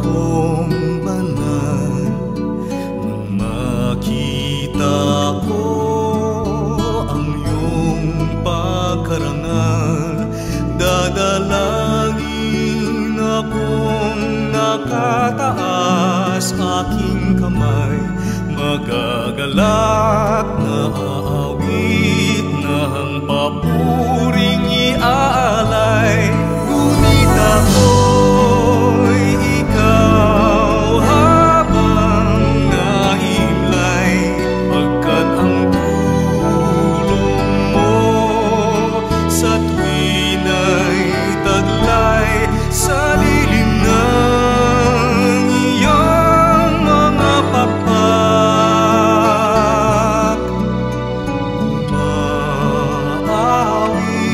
kong banal, nang makita ko ang iyong pagkarangal, dadalangin akong nakataas, aking kamay magagalat na aawit ng papuring iaalay. Ngunit ako'y ikaw habang nahimlay, pagkat ang tulong mo sa tuwina'y taglay sa lilim ng iyong mga pakpak. Umaawi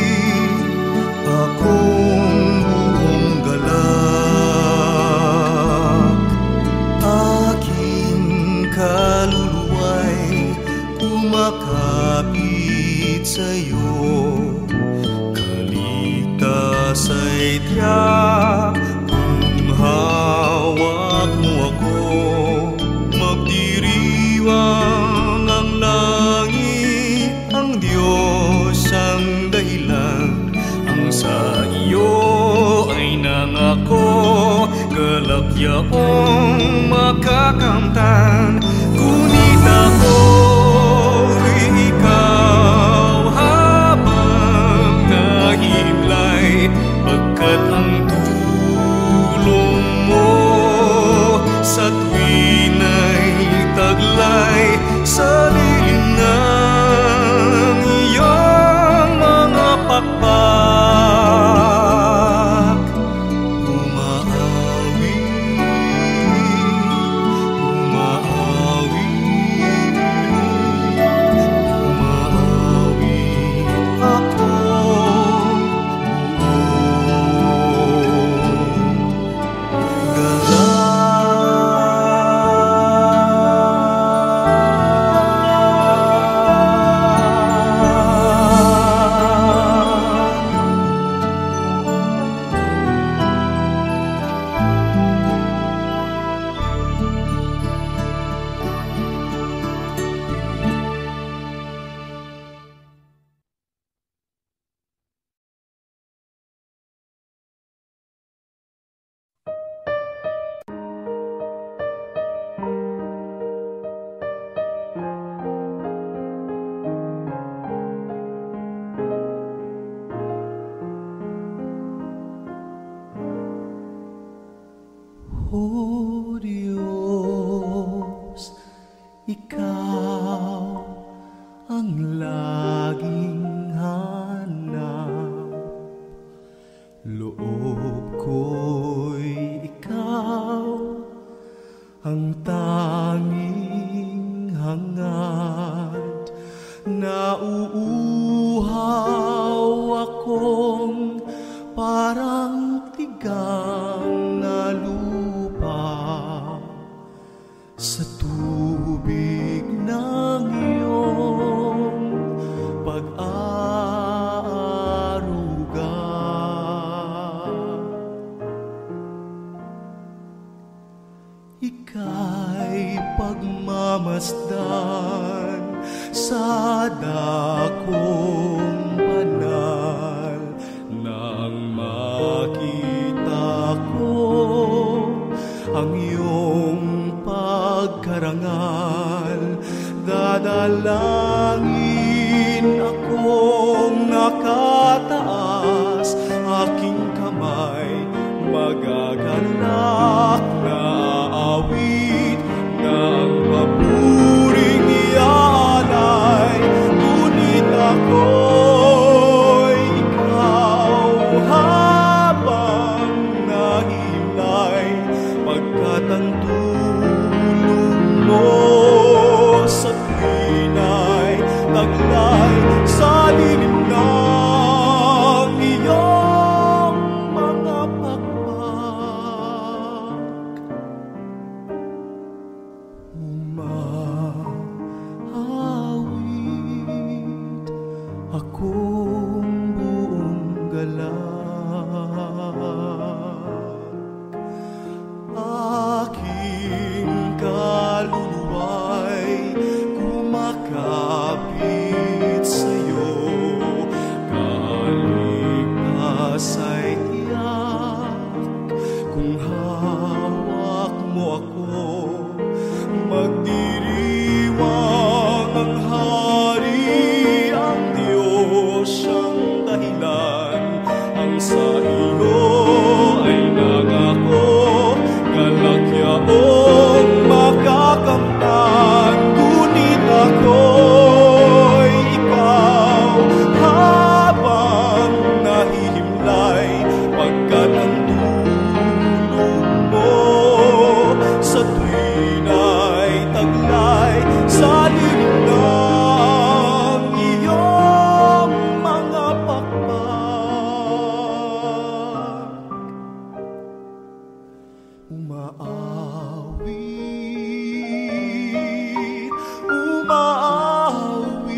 akong buong galak, aking kaluluwa'y kumakapit sa'yo. Kaligtas ay tiyak kung hawak mo ako, magdiriwang ang langit, ang Diyos ang dahilan, ang sa iyo ay nangako, galak yaong makakamtan. Ngunit ako'y ikaw habang nahimlay, pagkat ang tulong mo sa tuwina'y taglay sa lilim ng iyong mga pakpak. Umaawi, umaawi, umaawi akong buong O Diyos, ikaw ang laging hanap, loob ko'y ikaw ang tanging hangad. Nauuhaw akong parang tigang na lupa sa tubig ng iyong pag-aaruga. Ika'y pagmamasdan sa dakong banal, nang makita ko ang iyong pagkarangal, dadalangin akong nakataas, aking kamay magagalak na awit ng papuring iaalay. Ngunit ako'y ikaw habang nahimlay, pagkat ang tulong mo sa tuwina'y taglay sa lilim ng iyong mga pakpak. Habang hawak mo ako, magdiriwang ang hari, ang Diyos siyang dahilan. Ang sa iyo ay nangako, galak yaong makakamtan. Ngunit ako'y ikaw habang nahihimlay, pagkat ang tulong mo sa tuwin ay taglay sa lilim ng iyong mga pakpak. Umaawit, umaawit,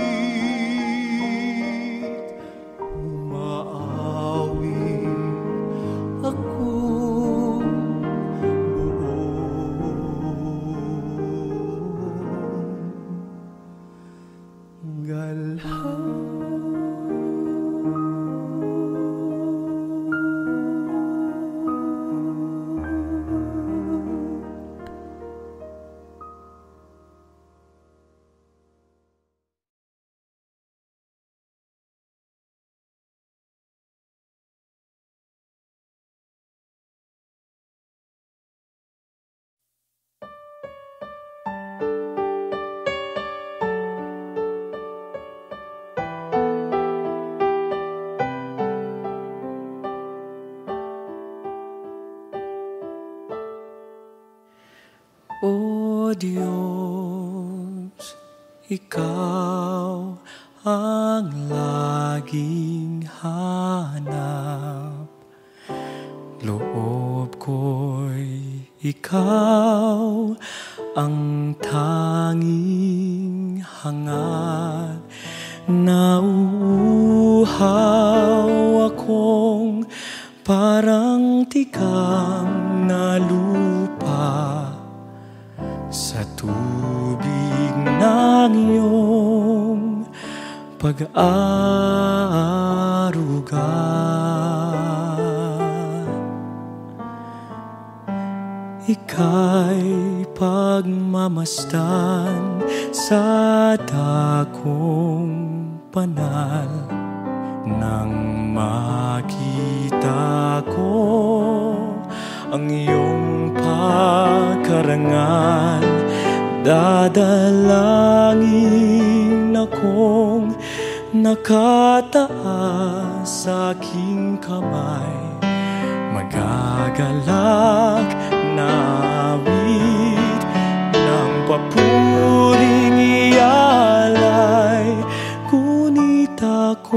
umaawit akong buong galhan. O Diyos, Ikaw ang laging hanap. Loob ko'y Ikaw ang tanging hangat. Nauuhaw akong parang tikang na lupa sa tubig ng iyong pag-aaruga. Ika'y pagmamasdan sa dakong banal. Nang makita ko ang iyong pagkarangal, dadalangin akong nakataas sa aking kamay. Magagalak na awit ng papuring ialay, ngunit ako'y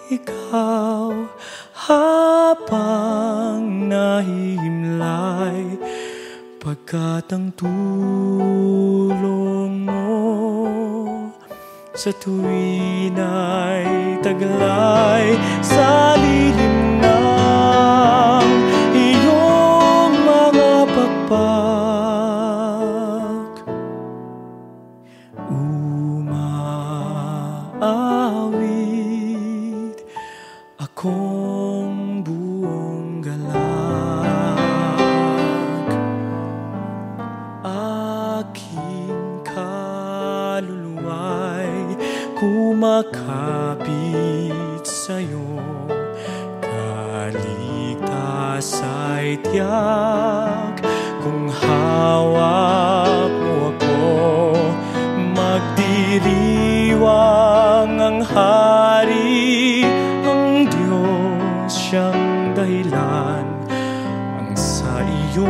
ikaw habang nahihimlay, pagkat ang tulong mo sa tuwin ay taglay sa lilim ng iyong mga pakpak. Umaawit akong buong galak, aking kaluluwa'y kumakapit sa'yo. Kaligtas ay tiyak kung hawak mo ako. Magdiriwang ang hari, ang Diyos siyang dahilan. Ang sa iyo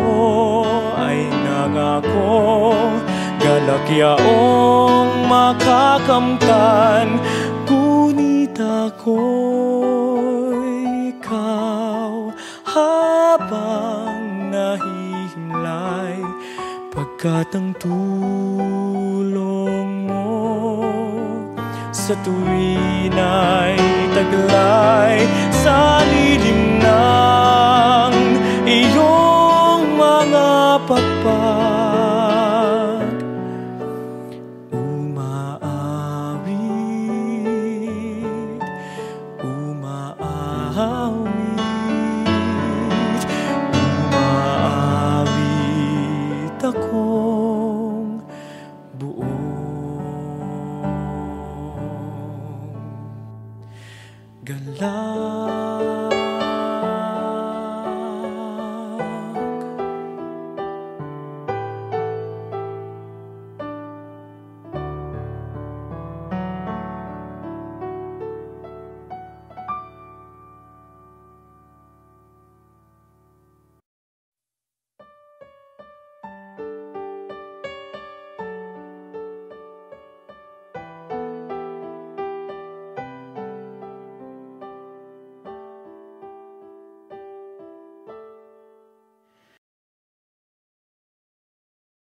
ay nangako, galak yaong makakamtan. Ngunit ako'y ikaw habang nahihimlay, pagkat ang tulong mo sa tuwin ay taglay sa lilim